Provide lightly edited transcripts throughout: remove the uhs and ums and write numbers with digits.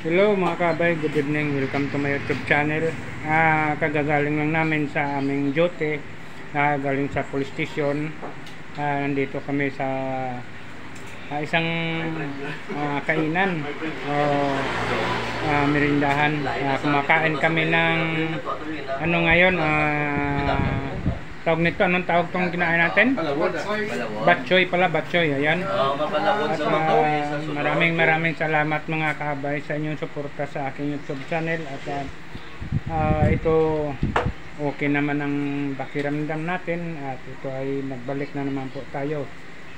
Hello mga kabay, good evening, welcome to my YouTube channel. Kagagaling lang namin sa aming duty, galing sa police station. Nandito kami sa isang kainan o merindahan. Kumakain kami ng ano ngayon, tawag nito, anong tawag tong kinain natin? Batchoy pala, batchoy, ayan. At maraming salamat mga kabay sa inyong suporta sa aking YouTube channel. At ito okay naman ang pakiramdam natin, at ito ay nagbalik na naman po tayo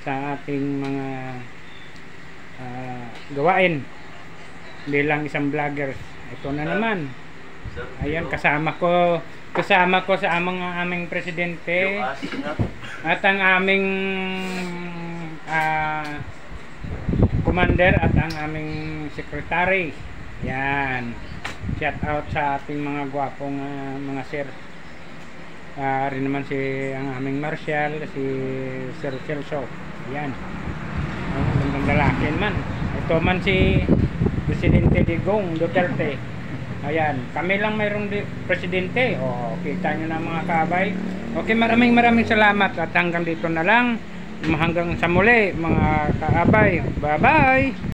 sa ating mga gawain bilang isang vlogger. Ito na naman, ayan, kasama ko sa aming presidente at ang aming commander at ang aming secretary. Yan, shout out sa ating mga gwapong mga sir. Rin naman ang aming marshal, si Sir Celso. Yan, ang gandang lalaki man. Ito man si Presidente Digong Duterte. Ayan, kami lang mayroong presidente. Kita nyo na mga kabay. Okay, maraming salamat, at hanggang dito na lang. Hanggang sa muli mga kaabay. Bye bye.